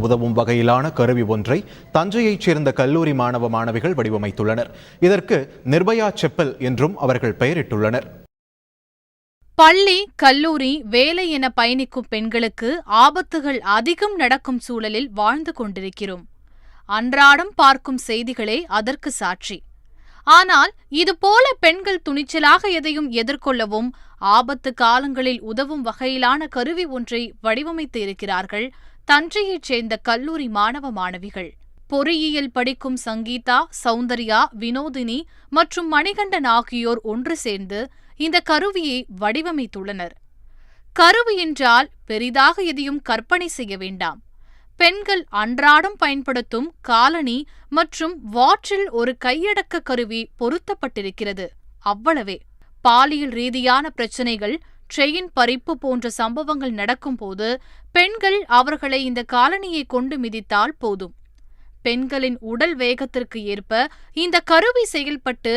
உதவும் வகையிலான கருவி ஒன்றை தஞ்சையைச் சேர்ந்த கல்லூரி மாணவ மாணவிகள் வடிவமைத்துள்ளனர். இதற்கு நிர்பயா செப்பல் என்றும் அவர்கள் பெயரிட்டுள்ளனர். பள்ளி, கல்லூரி, வேலை என பயணிக்கும் பெண்களுக்கு ஆபத்துகள் அதிகம் நடக்கும் சூழலில் வாழ்ந்து கொண்டிருக்கிறோம். அன்றாடம் பார்க்கும் செய்திகளே அதற்கு சாட்சி. ஆனால் இதுபோல பெண்கள் துணிச்சலாக எதையும் எதிர்கொள்ளவும் ஆபத்து காலங்களில் உதவும் வகையிலான கருவி ஒன்றை வடிவமைத்து இருக்கிறார்கள் தஞ்சையைச் சேர்ந்த கல்லூரி மாணவ மாணவிகள். பொறியியல் படிக்கும் சங்கீதா, சௌந்தர்யா, வினோதினி மற்றும் மணிகண்டன் ஆகியோர் ஒன்று சேர்ந்து இந்த கருவியை வடிவமைத்துள்ளனர். கருவி என்றால் பெரிதாக எதையும் கற்பனை செய்ய வேண்டாம். பெண்கள் அன்றாடம் பயன்படுத்தும் காலணி மற்றும் வாட்சில் ஒரு கையடக்க கருவி பொருத்தப்பட்டிருக்கிறது. அவ்வளவே. பாலியல் ரீதியான பிரச்சினைகள், செயின் பறிப்பு போன்ற சம்பவங்கள் நடக்கும்போது பெண்கள் அவர்களை இந்த காலணியை கொண்டு மிதித்தால் போதும். பெண்களின் உடல் வேகத்திற்கு ஏற்ப இந்த கருவி செயல்பட்டு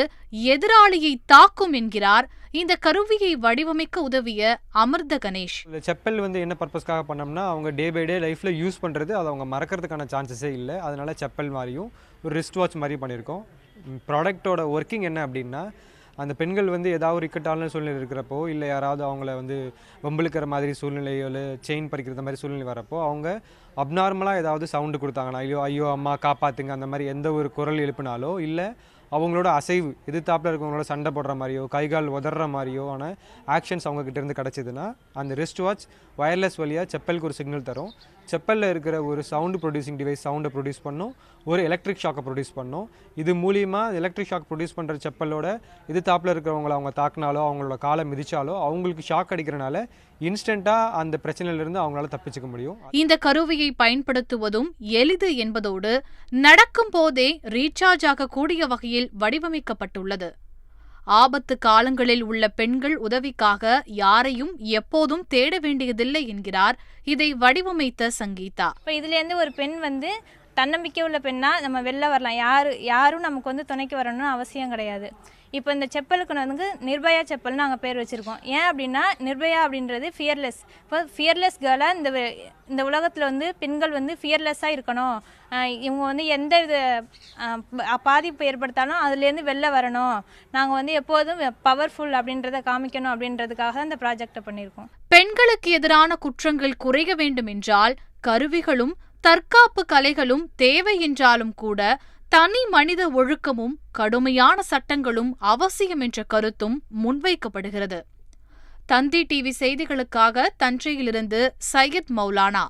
எதிராளியை தாக்கும் என்கிறார் இந்த கருவியை வடிவமைக்க உதவிய அமிர்த கணேஷ். இந்த செப்பல் என்ன பர்பஸ்க்காக பண்ணோம்னா, அவங்க டே பை டே லைஃப்பில் யூஸ் பண்ணுறது அதை அவங்க மறக்கிறதுக்கான சான்சஸே இல்லை. அதனால செப்பல் மாதிரியும் ஒரு ரிஸ்ட் வாட்ச் மாதிரி பண்ணியிருக்கோம். ப்ராடக்டோட ஒர்க்கிங் என்ன அப்படின்னா, அந்த பெண்கள் ஏதாவது ஒரு இக்கட்டான சூழ்நிலை இருக்கிறப்போ, இல்லை யாராவது அவங்கள வம்பிழுக்கிற மாதிரி சூழ்நிலையோ இல்லை செயின் பறிக்கிற மாதிரி சூழ்நிலை வரப்போ, அவங்க அப்நார்மலாக ஏதாவது சவுண்டு கொடுத்தாங்கன்னா, ஐயோ அம்மா காப்பாற்றுங்க அந்த மாதிரி எந்த ஒரு குரல் எழுப்பினாலோ, இல்லை அவங்களோட அசைவு எதிர்த்தாப்பில் இருக்கவங்களோட சண்டை போடுற மாதிரியோ கைகால் உதற மாதிரியோ ஆன ஆக்ஷன்ஸ் அவங்கக்கிட்ட இருந்து கிடச்சிதுன்னா, அந்த ரிஸ்ட் வாட்ச் வயர்லெஸ் வழியாக செப்பலுக்கு ஒரு சிக்னல் தரும். செப்பலில் இருக்கிற ஒரு சவுண்டு ப்ரொடியூசிங் டிவைஸ் சவுண்டை ப்ரொடியூஸ் பண்ணும், ஒரு எலக்ட்ரிக் ஷாக்கை ப்ரொடியூஸ் பண்ணும். இது மூலியமாக எலக்ட்ரிக் ஷாக் ப்ரொடியூஸ் பண்ணுற செப்பலோட எதிர்த்தாப்பில் இருக்கிறவங்கள அவங்க தாக்குனாலோ அவங்களோட காலை மிதிச்சாலோ அவங்களுக்கு ஷாக் அடிக்கிறனால இன்ஸ்டண்ட்டாக அந்த பிரச்சனையிலிருந்து அவங்களால தப்பிச்சுக்க முடியும். இந்த கருவியை பயன்படுத்துவதும் எளிது என்பதோடு நடக்கும் போதே ரீசார்ஜ் ஆகக்கூடிய வகையில் வடிவமைக்கப்பட்டுள்ளது. ஆபத்து காலங்களில் உள்ள பெண்கள் உதவிக்காக யாரையும் எப்போதும் தேட வேண்டியதில்லை என்கிறார் இதை வடிவமைத்த சங்கீதா. இப்போ இதுலேருந்து ஒரு பெண் தன்னம்பிக்கை உள்ள பெண்ணா நம்ம வெளில வரலாம். யாரும் நமக்கு துணைக்கு வரணும்னு அவசியம் கிடையாது. இப்போ இந்த செப்பலுக்கு நிர்பயா செப்பல்னு நாங்கள் பேர் வச்சுருக்கோம். ஏன் அப்படின்னா, நிர்பயா அப்படின்றது ஃபியர்லெஸ். இப்போ ஃபியர்லெஸ் கேர்ளாக இந்த உலகத்தில் பெண்கள் ஃபியர்லெஸ்ஸாக இருக்கணும். இவங்க எந்த வித பாதிப்பு ஏற்படுத்தாலும் அதுலேருந்து வெளில வரணும். நாங்கள் எப்போதும் பவர்ஃபுல் அப்படின்றத காமிக்கணும் அப்படின்றதுக்காக இந்த ப்ராஜெக்டை பண்ணியிருக்கோம். பெண்களுக்கு எதிரான குற்றங்கள் குறைய வேண்டும் என்றால் கருவிகளும் தற்காப்பு கலைகளும் தேவை என்றாலும் கூட தனி மனித ஒழுக்கமும் கடுமையான சட்டங்களும் அவசியம் என்ற கருத்தும் முன்வைக்கப்படுகிறது. தந்தி டிவி செய்திகளுக்காக தஞ்சையிலிருந்து சையத் மௌலானா.